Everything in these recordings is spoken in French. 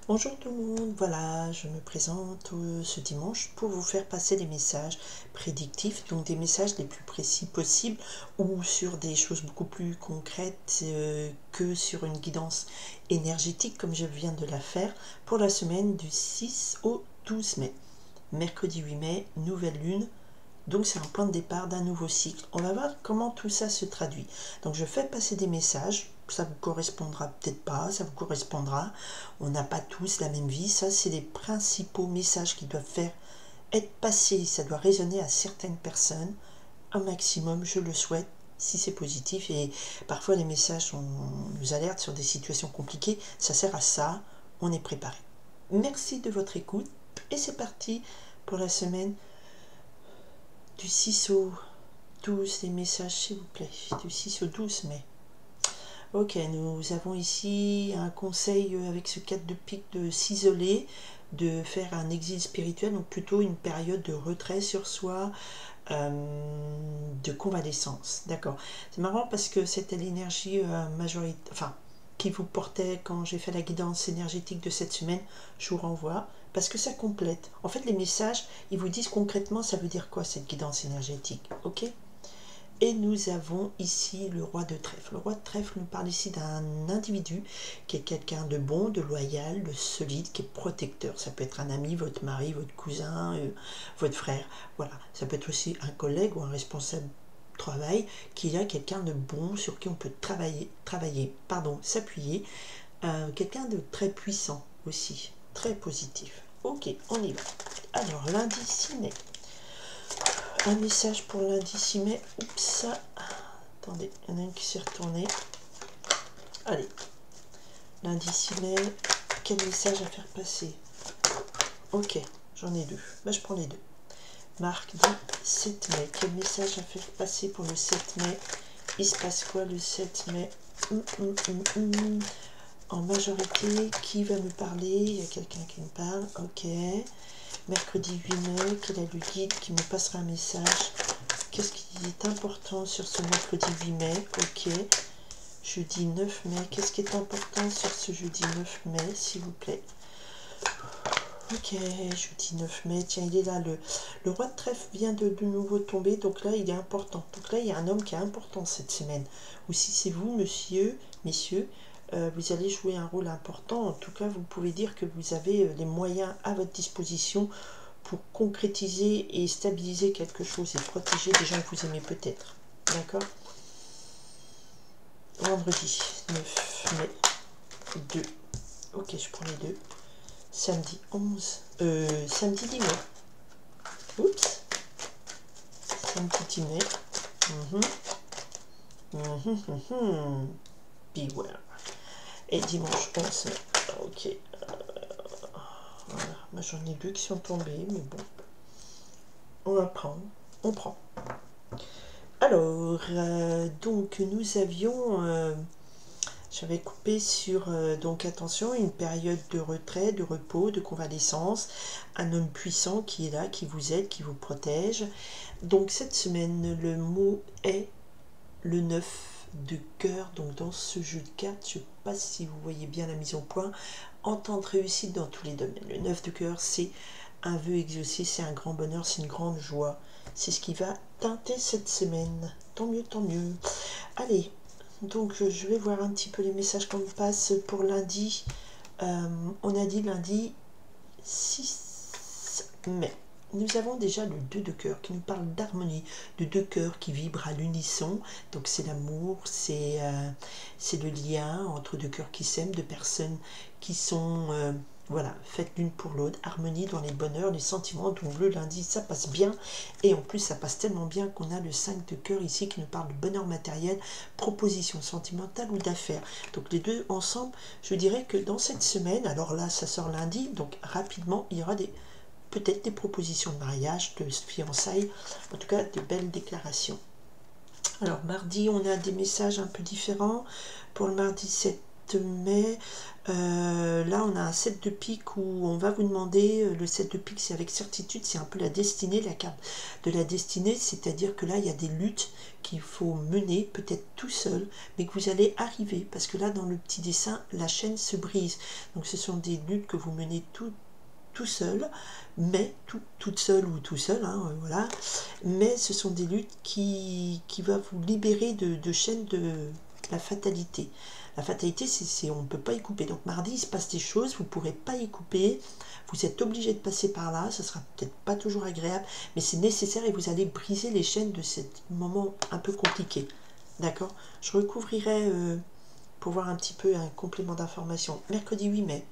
Bonjour tout le monde, voilà, je me présente ce dimanche pour vous faire passer des messages prédictifs, donc des messages les plus précis possibles ou sur des choses beaucoup plus concrètes que sur une guidance énergétique comme je viens de la faire pour la semaine du 6 au 12 mai. Mercredi 8 mai, nouvelle lune. Donc c'est un point de départ d'un nouveau cycle. On va voir comment tout ça se traduit. Donc je fais passer des messages, ça vous correspondra peut-être pas, ça vous correspondra. On n'a pas tous la même vie, ça c'est les principaux messages qui doivent faire être passés, ça doit résonner à certaines personnes, un maximum, je le souhaite, si c'est positif. Et parfois les messages nous alertent sur des situations compliquées, ça sert à ça, on est préparé. Merci de votre écoute et c'est parti pour la semaine du 6 au 12, les messages s'il vous plaît, du 6 au 12 mai. Ok, nous avons ici un conseil avec ce 4 de pique de s'isoler, de faire un exil spirituel, donc plutôt une période de retrait sur soi, de convalescence. D'accord. C'est marrant parce que c'était l'énergie majoritaire, enfin, qui vous portait quand j'ai fait la guidance énergétique de cette semaine. Je vous renvoie parce que ça complète. En fait, les messages, ils vous disent concrètement ça veut dire quoi cette guidance énergétique. Ok. Et nous avons ici le roi de trèfle. Le roi de trèfle nous parle ici d'un individu qui est quelqu'un de bon, de loyal, de solide, qui est protecteur. Ça peut être un ami, votre mari, votre cousin, votre frère. Voilà. Ça peut être aussi un collègue ou un responsable de travail qui est quelqu'un de bon sur qui on peut s'appuyer. Quelqu'un de très puissant aussi, très positif. Ok, on y va. Alors, lundi 6 mai. Un message pour lundi 6 mai. Oups. Attendez, il y en a une qui s'est retournée. Allez. Lundi 6 mai. Quel message à faire passer? Ok, j'en ai deux. Ben, je prends les deux. Mardi 7 mai. Quel message à faire passer pour le 7 mai? Il se passe quoi le 7 mai? En majorité, qui va me parler? Il y a quelqu'un qui me parle. Ok. Mercredi 8 mai. Quel est le guide qui me passera un message? Qu'est-ce qui est important sur ce mercredi 8 mai? Ok. Jeudi 9 mai. Qu'est-ce qui est important sur ce jeudi 9 mai, s'il vous plaît? Ok, jeudi 9 mai. Tiens, il est là. Le roi de trèfle vient de nouveau tomber. Donc là, il est important. Donc là, il y a un homme qui est important cette semaine. Ou si c'est vous, messieurs, vous allez jouer un rôle important. En tout cas, vous pouvez dire que vous avez les moyens à votre disposition pour concrétiser et stabiliser quelque chose et protéger des gens que vous aimez peut-être. D'accord? Vendredi 9 mai 2. Ok, je prends les deux. Samedi 11. Samedi 10 mai. Oups. Samedi 10 mai. Beware. Et dimanche 11 mai. Ok. Voilà. Moi j'en ai deux qui sont tombés, mais bon. On va prendre. On prend. Alors, donc nous avions, j'avais coupé sur, donc attention, une période de retrait, de repos, de convalescence, un homme puissant qui est là, qui vous aide, qui vous protège. Donc cette semaine, le mot est le 9 de cœur, donc dans ce jeu de cartes, je ne sais pas si vous voyez bien la mise au point, entente réussite dans tous les domaines. Le 9 de cœur, c'est un vœu exaucé, c'est un grand bonheur, c'est une grande joie. C'est ce qui va teinter cette semaine. Tant mieux, tant mieux. Allez, donc je vais voir un petit peu les messages qu'on me passe pour lundi. On a dit lundi 6 mai. Nous avons déjà le 2 de cœur qui nous parle d'harmonie, de deux cœurs qui vibrent à l'unisson. Donc c'est l'amour, c'est le lien entre deux cœurs qui s'aiment, deux personnes qui sont voilà, faites l'une pour l'autre, harmonie dans les bonheurs, les sentiments. Donc le lundi, ça passe bien. Et en plus, ça passe tellement bien qu'on a le 5 de cœur ici qui nous parle de bonheur matériel, proposition sentimentale ou d'affaires. Donc les deux ensemble, je dirais que dans cette semaine, alors là, ça sort lundi, donc rapidement, il y aura peut-être des propositions de mariage, de fiançailles, en tout cas de belles déclarations. Alors mardi, on a des messages un peu différents. Pour le mardi 7 mai, là on a un 7 de pique où on va vous demander, le 7 de pique c'est avec certitude, c'est un peu la destinée, la carte de la destinée, c'est-à-dire que là il y a des luttes qu'il faut mener, peut-être tout seul, mais que vous allez arriver, parce que là dans le petit dessin, la chaîne se brise. Donc ce sont des luttes que vous menez tout seul, mais toute seule ou tout seul, hein, voilà, mais ce sont des luttes qui va vous libérer de chaînes de la fatalité. La fatalité, on ne peut pas y couper. Donc mardi, il se passe des choses, vous ne pourrez pas y couper, vous êtes obligé de passer par là, ce sera peut-être pas toujours agréable, mais c'est nécessaire et vous allez briser les chaînes de ce moment un peu compliqué. D'accord? Je recouvrirai pour voir un petit peu un complément d'information. Mercredi 8 mai.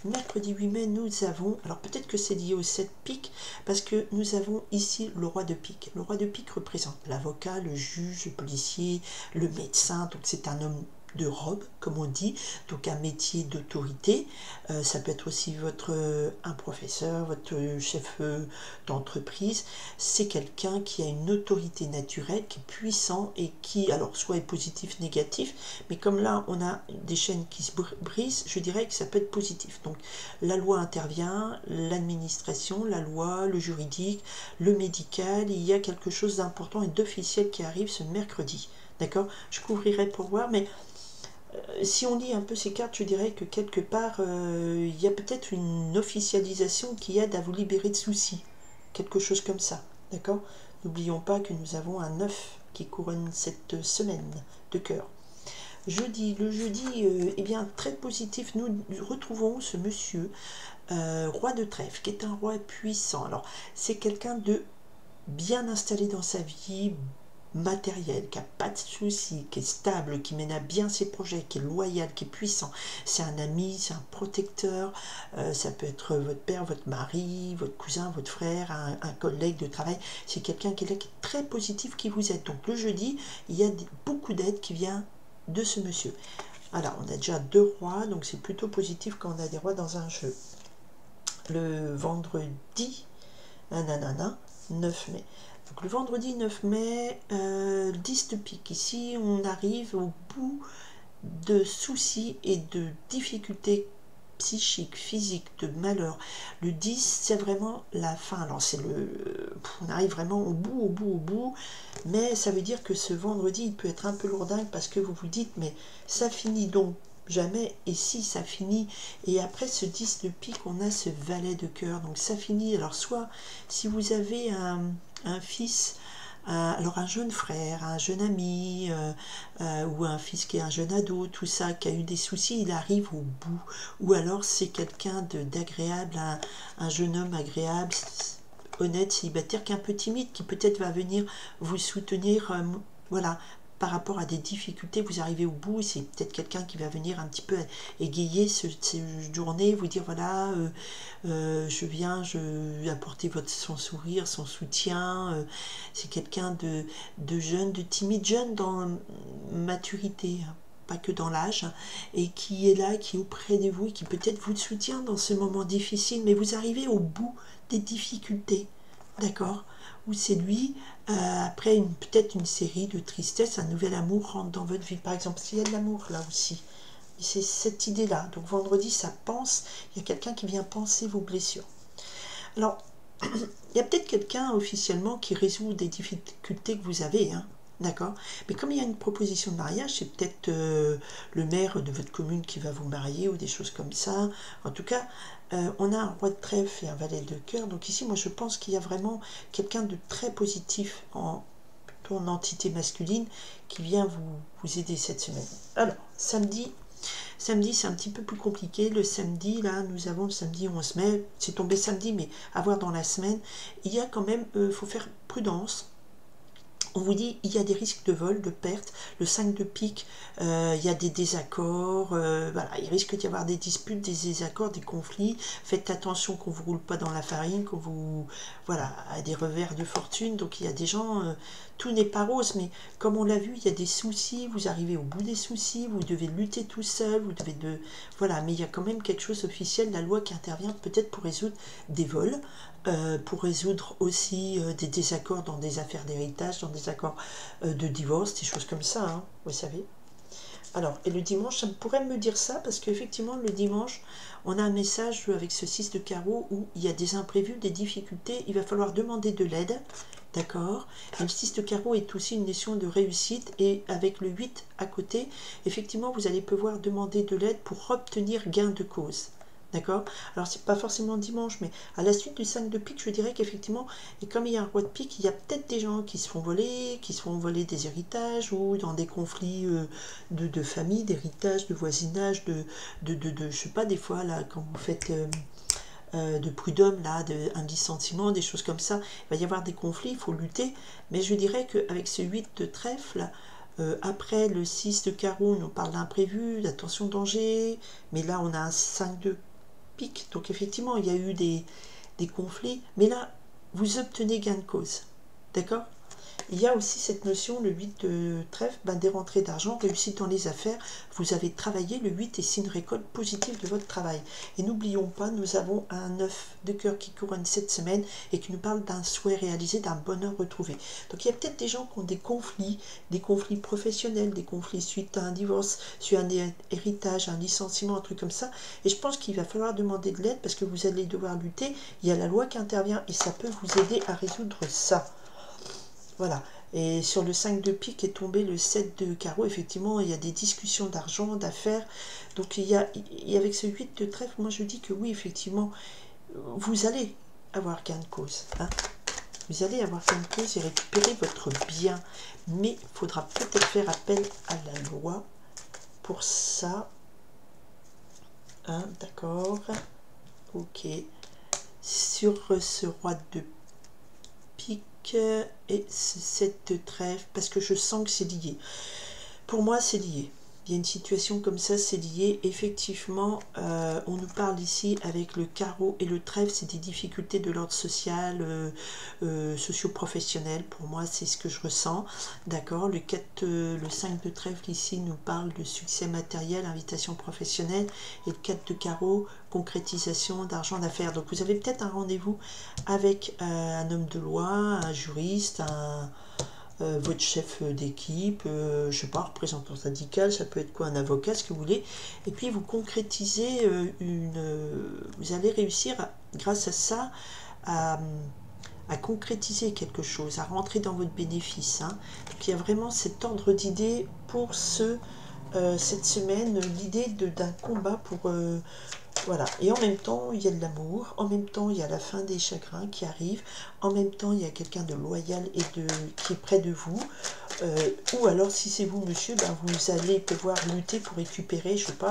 Mercredi 8 mai, nous avons, alors peut-être que c'est lié au 7 pique, parce que nous avons ici le roi de pique. Le roi de pique représente l'avocat, le juge, le policier, le médecin, donc c'est un homme de robe, comme on dit, donc un métier d'autorité. Ça peut être aussi un professeur, votre chef d'entreprise. C'est quelqu'un qui a une autorité naturelle, qui est puissant et qui, alors, soit est positif, négatif, mais comme là, on a des chaînes qui se brisent, je dirais que ça peut être positif. Donc, la loi intervient, l'administration, la loi, le juridique, le médical, il y a quelque chose d'important et d'officiel qui arrive ce mercredi. D'accord? Je couvrirai pour voir, mais si on lit un peu ces cartes, je dirais que quelque part, il y a peut-être une officialisation qui aide à vous libérer de soucis. Quelque chose comme ça. D'accord? N'oublions pas que nous avons un 9 qui couronne cette semaine de cœur. Jeudi, le jeudi, eh bien, très positif, nous retrouvons ce monsieur, roi de trèfle, qui est un roi puissant. Alors, c'est quelqu'un de bien installé dans sa vie, matériel, qui n'a pas de soucis, qui est stable, qui mène à bien ses projets, qui est loyal, qui est puissant. C'est un ami, c'est un protecteur, ça peut être votre père, votre mari, votre cousin, votre frère, un collègue de travail. C'est quelqu'un qui est là, qui est très positif, qui vous aide. Donc le jeudi, il y a beaucoup d'aide qui vient de ce monsieur. Alors, on a déjà 2 rois, donc c'est plutôt positif quand on a des rois dans un jeu. Le vendredi, 9 mai. Donc le vendredi 9 mai, 10 de pique. Ici, on arrive au bout de soucis et de difficultés psychiques, physiques, de malheur. Le 10, c'est vraiment la fin. Alors, on arrive vraiment au bout. Mais ça veut dire que ce vendredi, il peut être un peu lourdingue parce que vous vous dites, mais ça finit donc jamais, et si ça finit, et après ce 10 de pique, on a ce valet de cœur, donc ça finit. Alors soit si vous avez un fils, alors un jeune frère, un jeune ami, ou un fils qui est un jeune ado, tout ça, qui a eu des soucis, il arrive au bout, ou alors c'est quelqu'un d'agréable, un jeune homme agréable, honnête, célibataire, qui est un peu timide, qui peut-être va venir vous soutenir, voilà, par rapport à des difficultés, vous arrivez au bout, c'est peut-être quelqu'un qui va venir un petit peu égayer ces journées, vous dire voilà, je viens, apporter son sourire, son soutien, c'est quelqu'un de jeune, de timide, jeune dans maturité, hein, pas que dans l'âge, et qui est là, qui est auprès de vous, et qui peut-être vous soutient dans ce moment difficile, mais vous arrivez au bout des difficultés, d'accord? Ou c'est lui, après peut-être une série de tristesse, un nouvel amour rentre dans votre vie. Par exemple, s'il y a de l'amour là aussi, c'est cette idée-là. Donc vendredi, ça pense, il y a quelqu'un qui vient penser vos blessures. Alors, il y a peut-être quelqu'un officiellement qui résout des difficultés que vous avez, hein, d'accord? Mais comme il y a une proposition de mariage, c'est peut-être le maire de votre commune qui va vous marier ou des choses comme ça. En tout cas, on a un roi de trèfle et un valet de cœur. Donc ici, moi, je pense qu'il y a vraiment quelqu'un de très positif en entité masculine qui vient vous aider cette semaine. Alors, samedi, c'est un petit peu plus compliqué. Le samedi, là, nous avons le samedi 11 mai. C'est tombé samedi, mais à voir dans la semaine. Il y a quand même, faut faire prudence. On vous dit, il y a des risques de vol, de perte. Le 5 de pique, il y a des désaccords. Voilà, il risque d'y avoir des disputes, des désaccords, des conflits. Faites attention qu'on ne vous roule pas dans la farine, qu'on vous... Voilà, à des revers de fortune. Donc il y a des gens... tout n'est pas rose, mais comme on l'a vu, il y a des soucis. Vous arrivez au bout des soucis. Vous devez lutter tout seul. Vous devez Voilà, mais il y a quand même quelque chose officiel, la loi qui intervient peut-être pour résoudre des vols. Pour résoudre aussi des désaccords dans des affaires d'héritage, dans des accords de divorce, des choses comme ça, hein, vous savez. Alors, et le dimanche, ça pourrait me dire ça, parce qu'effectivement, le dimanche, on a un message avec ce 6 de carreau où il y a des imprévus, des difficultés, il va falloir demander de l'aide, d'accord? Et le 6 de carreau est aussi une notion de réussite, et avec le 8 à côté, effectivement, vous allez pouvoir demander de l'aide pour obtenir gain de cause. D'accord? Alors, c'est pas forcément dimanche, mais à la suite du 5 de pique, je dirais qu'effectivement, et comme il y a un roi de pique, il y a peut-être des gens qui se font voler des héritages ou dans des conflits de famille, d'héritage, de voisinage, je sais pas, des fois, là, quand vous faites de prud'homme, là, un dissentiment, des choses comme ça, il va y avoir des conflits, il faut lutter, mais je dirais qu'avec ce 8 de trèfle, après le 6 de carreau, on parle d'imprévu, d'attention danger, mais là on a un 5 de pique, donc effectivement il y a eu des conflits, mais là vous obtenez gain de cause, d'accord? Il y a aussi cette notion, le 8 de trèfle, des rentrées d'argent, réussite dans les affaires. Vous avez travaillé, le 8 et c'est une récolte positive de votre travail. Et n'oublions pas, nous avons un 9 de cœur qui couronne cette semaine et qui nous parle d'un souhait réalisé, d'un bonheur retrouvé. Donc il y a peut-être des gens qui ont des conflits professionnels, des conflits suite à un divorce, suite à un héritage, un licenciement, un truc comme ça. Et je pense qu'il va falloir demander de l'aide parce que vous allez devoir lutter. Il y a la loi qui intervient et ça peut vous aider à résoudre ça. Voilà, et sur le 5 de pique est tombé le 7 de carreau, effectivement, il y a des discussions d'argent, d'affaires, donc et avec ce 8 de trèfle, moi je dis que oui, effectivement, vous allez avoir gain de cause, hein. Vous allez avoir gain de cause et récupérer votre bien, mais il faudra peut-être faire appel à la loi pour ça, hein, d'accord, ok, sur ce roi de pique, et cette trêve, parce que je sens que c'est lié. Pour moi, c'est lié. Il y a une situation comme ça, c'est lié. Effectivement, on nous parle ici avec le carreau et le trèfle, c'est des difficultés de l'ordre social, socio-professionnel. Pour moi, c'est ce que je ressens. D'accord. Le 5 de trèfle ici nous parle de succès matériel, invitation professionnelle. Et le 4 de carreau, concrétisation d'argent d'affaires. Donc, vous avez peut-être un rendez-vous avec un homme de loi, un juriste, votre chef d'équipe, je sais pas, représentant syndical, ça peut être quoi, un avocat, ce que vous voulez, et puis vous concrétisez vous allez réussir, grâce à ça, à concrétiser quelque chose, à rentrer dans votre bénéfice, hein. Donc il y a vraiment cet ordre d'idées pour cette semaine, l'idée d'un combat pour... voilà, et en même temps, il y a de l'amour, en même temps, il y a la fin des chagrins qui arrive, en même temps, il y a quelqu'un de loyal et qui est près de vous, ou alors, si c'est vous, monsieur, vous allez pouvoir lutter pour récupérer, je sais pas,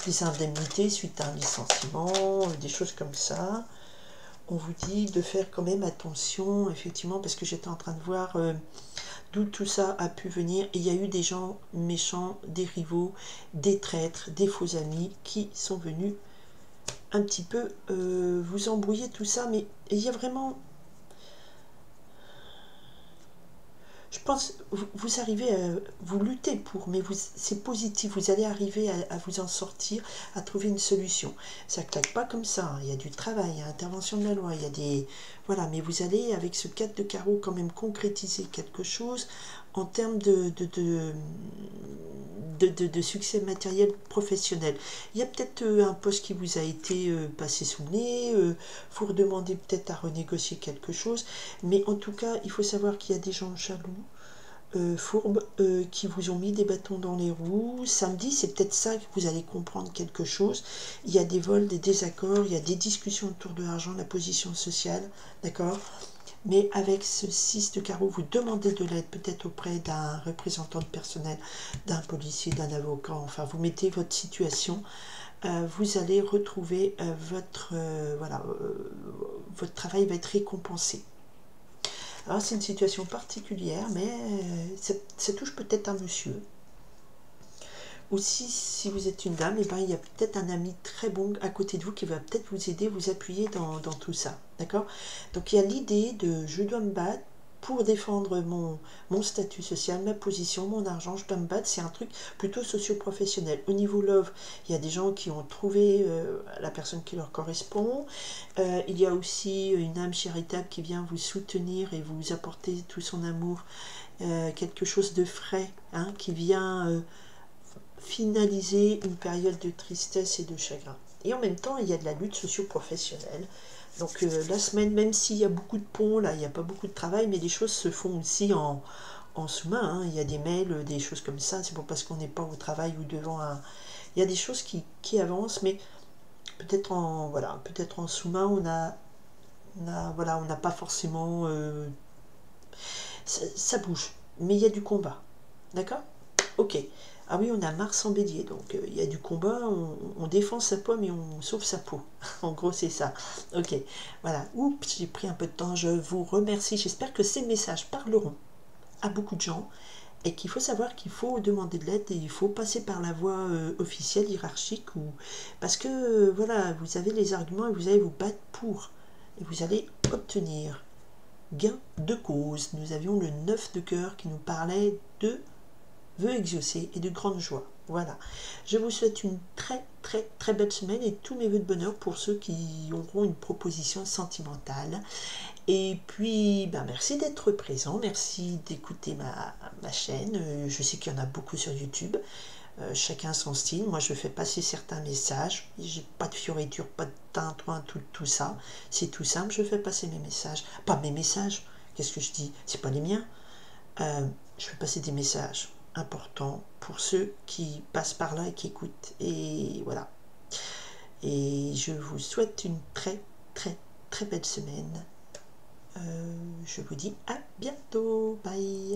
des indemnités suite à un licenciement, des choses comme ça. On vous dit de faire quand même attention, effectivement, parce que j'étais en train de voir d'où tout ça a pu venir. Et il y a eu des gens méchants, des rivaux, des traîtres, des faux amis qui sont venus un petit peu vous embrouiller tout ça, mais il y a vraiment, je pense, vous arrivez à vous lutter pour, mais c'est positif, vous allez arriver à vous en sortir, à trouver une solution. Ça claque pas comme ça, hein. Il y a du travail, il y a intervention de la loi, il y a des... Voilà, mais vous allez, avec ce 4 de carreau, quand même concrétiser quelque chose en termes de succès matériel professionnel. Il y a peut-être un poste qui vous a été passé sous le nez, vous redemandez peut-être à renégocier quelque chose, mais en tout cas, il faut savoir qu'il y a des gens jaloux, fourbes, qui vous ont mis des bâtons dans les roues. Samedi, c'est peut-être ça que vous allez comprendre quelque chose. Il y a des vols, des désaccords, il y a des discussions autour de l'argent, la position sociale, d'accord? Mais avec ce 6 de carreau, vous demandez de l'aide peut-être auprès d'un représentant de personnel, d'un policier, d'un avocat, enfin vous mettez votre situation, vous allez retrouver votre travail va être récompensé. Alors c'est une situation particulière, mais ça touche peut-être un monsieur. Aussi, si vous êtes une dame, il y a peut-être un ami très bon à côté de vous qui va peut-être vous aider, vous appuyer dans tout ça. D'accord? Donc il y a l'idée de je dois me battre pour défendre mon statut social, ma position, mon argent, je dois me battre. C'est un truc plutôt socio-professionnel. Au niveau love, il y a des gens qui ont trouvé la personne qui leur correspond. Il y a aussi une âme charitable qui vient vous soutenir et vous apporter tout son amour. Quelque chose de frais, hein, qui vient... finaliser une période de tristesse et de chagrin. Et en même temps, il y a de la lutte socio-professionnelle. Donc la semaine, même s'il y a beaucoup de ponts, là, il n'y a pas beaucoup de travail, mais les choses se font aussi en sous-main. Hein. Il y a des mails, des choses comme ça. C'est pas parce qu'on n'est pas au travail ou devant un... Il y a des choses qui avancent, mais peut-être en, voilà, peut-être en sous-main, voilà, on n'a pas forcément... ça bouge, mais il y a du combat. D'accord? Ok. Ah oui, on a Mars en bélier, donc il y a du combat, on défend sa peau, mais on sauve sa peau. En gros, c'est ça. Ok, voilà. Oups, j'ai pris un peu de temps, je vous remercie. J'espère que ces messages parleront à beaucoup de gens et qu'il faut savoir qu'il faut demander de l'aide et il faut passer par la voie officielle, hiérarchique, ou... parce que, voilà, vous avez les arguments et vous allez vous battre pour, et vous allez obtenir gain de cause. Nous avions le 9 de cœur qui nous parlait de vœux exaucés et de grande joie. Voilà. Je vous souhaite une très très très belle semaine et tous mes vœux de bonheur pour ceux qui auront une proposition sentimentale. Et puis, ben, merci d'être présent, merci d'écouter ma chaîne. Je sais qu'il y en a beaucoup sur YouTube. Chacun son style. Moi, je fais passer certains messages. J'ai pas de fioriture, pas de tintouin, tout ça. C'est tout simple. Je fais passer mes messages. Pas mes messages. Qu'est-ce que je dis? C'est pas les miens. Je fais passer des messages importants pour ceux qui passent par là et qui écoutent. Et voilà. Et je vous souhaite une très très très belle semaine. Je vous dis à bientôt. Bye.